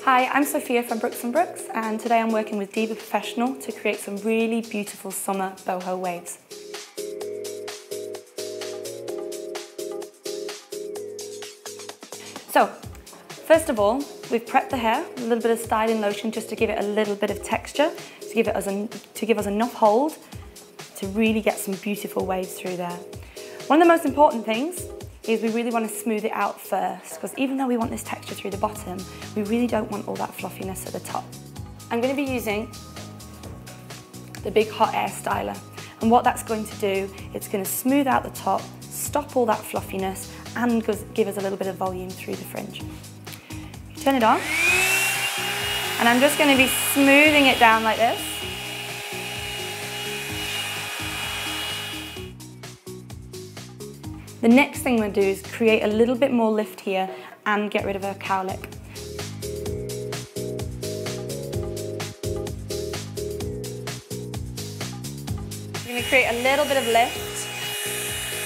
Hi, I'm Sophia from Brooks & Brooks, and today I'm working with Diva Professional to create some really beautiful summer boho waves. So, first of all, we've prepped the hair with a little bit of styling lotion just to give it a little bit of texture, to give us enough hold to really get some beautiful waves through there. One of the most important things is we really want to smooth it out first, because even though we want this texture through the bottom, we really don't want all that fluffiness at the top. I'm going to be using the big hot air styler, and what that's going to do, it's going to smooth out the top, stop all that fluffiness, and give us a little bit of volume through the fringe. You turn it on, and I'm just going to be smoothing it down like this. The next thing we'll do is create a little bit more lift here and get rid of our cowlick. We're going to create a little bit of lift.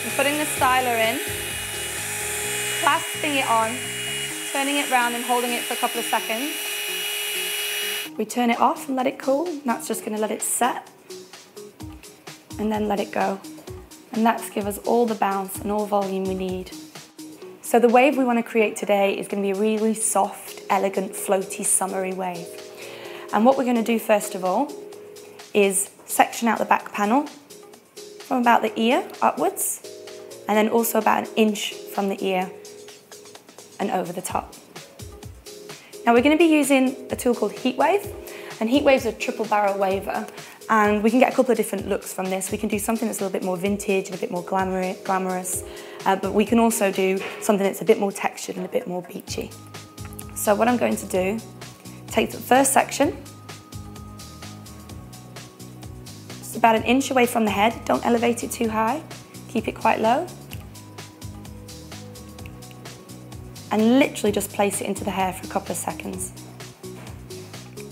I'm putting the styler in, clasping it on, turning it round and holding it for a couple of seconds. We turn it off and let it cool. That's just going to let it set and then let it go. And that's give us all the bounce and all volume we need. So the wave we want to create today is going to be a really soft, elegant, floaty, summery wave. And what we're going to do first of all is section out the back panel from about the ear upwards, and then also about 1 inch from the ear and over the top. Now we're going to be using a tool called Heat Wave, and Heat Wave's a triple barrel waver. And we can get a couple of different looks from this. We can do something that's a little bit more vintage and a bit more glamorous, but we can also do something that's a bit more textured and a bit more beachy. So what I'm going to do, take the first section, just about 1 inch away from the head. Don't elevate it too high, keep it quite low. And literally just place it into the hair for a couple of seconds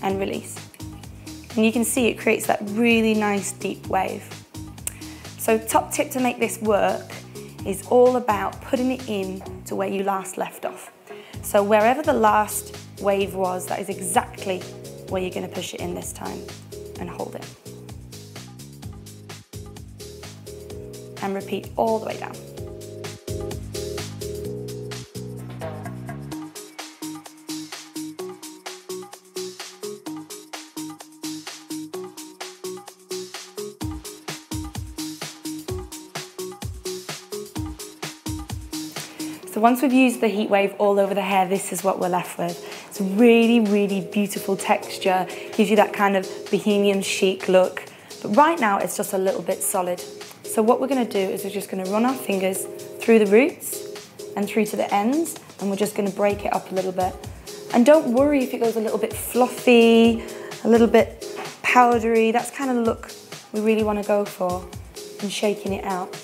and release. And you can see it creates that really nice deep wave. So top tip to make this work is all about putting it in to where you last left off. So wherever the last wave was, that is exactly where you're going to push it in this time and hold it. And repeat all the way down. So once we've used the heat wave all over the hair, this is what we're left with. It's a really, really beautiful texture, gives you that kind of bohemian chic look. But right now it's just a little bit solid. So what we're going to do is we're just going to run our fingers through the roots and through to the ends, and we're just going to break it up a little bit. And don't worry if it goes a little bit fluffy, a little bit powdery. That's kind of the look we really want to go for, and shaking it out.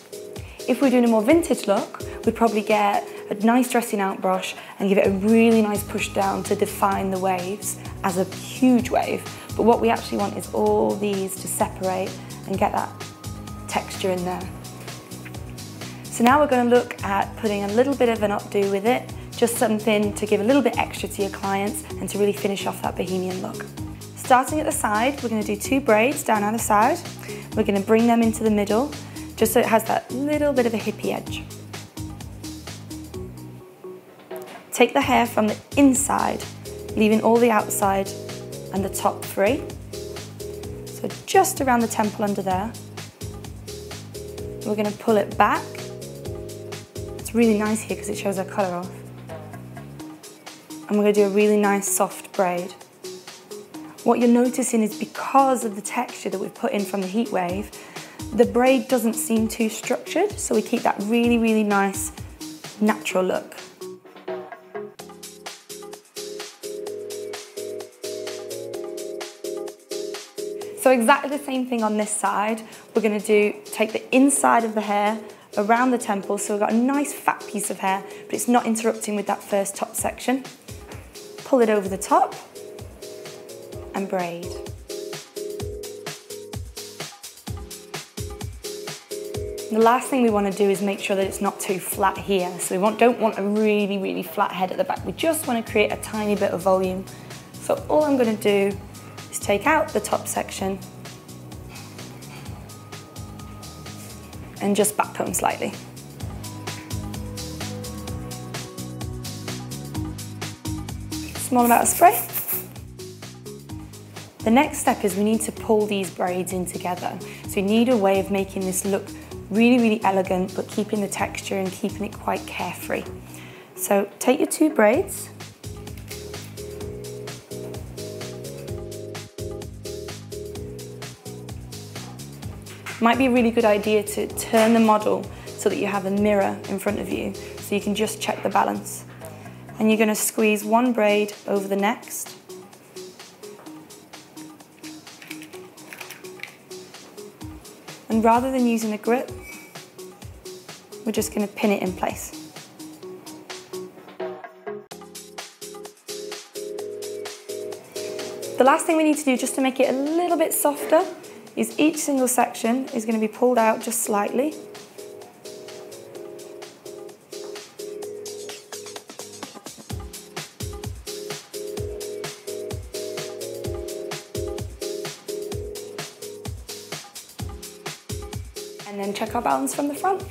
If we're doing a more vintage look, we'd probably get a nice dressing out brush and give it a really nice push down to define the waves as a huge wave. But what we actually want is all these to separate and get that texture in there. So now we're going to look at putting a little bit of an updo with it, just something to give a little bit extra to your clients and to really finish off that bohemian look. Starting at the side, we're going to do 2 braids down either side. We're going to bring them into the middle, just so it has that little bit of a hippie edge. Take the hair from the inside, leaving all the outside and the top free. So just around the temple under there. We're going to pull it back. It's really nice here because it shows our colour off. And we're going to do a really nice soft braid. What you're noticing is because of the texture that we've put in from the heat wave, the braid doesn't seem too structured, so we keep that really, really nice, natural look. So exactly the same thing on this side. We're going to take the inside of the hair around the temple, so we've got a nice fat piece of hair, but it's not interrupting with that first top section. Pull it over the top and braid. The last thing we want to do is make sure that it's not too flat here. So we don't want a really, really flat head at the back. We just want to create a tiny bit of volume So all I'm going to do is take out the top section and just backcomb slightly. Small amount of spray. The next step is we need to pull these braids in together. So you need a way of making this look really, really elegant, but keeping the texture and keeping it quite carefree. So take your 2 braids, might be a really good idea to turn the model so that you have a mirror in front of you so you can just check the balance. And you're going to squeeze one braid over the next. And rather than using a grip, we're just going to pin it in place. The last thing we need to do, just to make it a little bit softer, is each single section is going to be pulled out just slightly. And then check our balance from the front.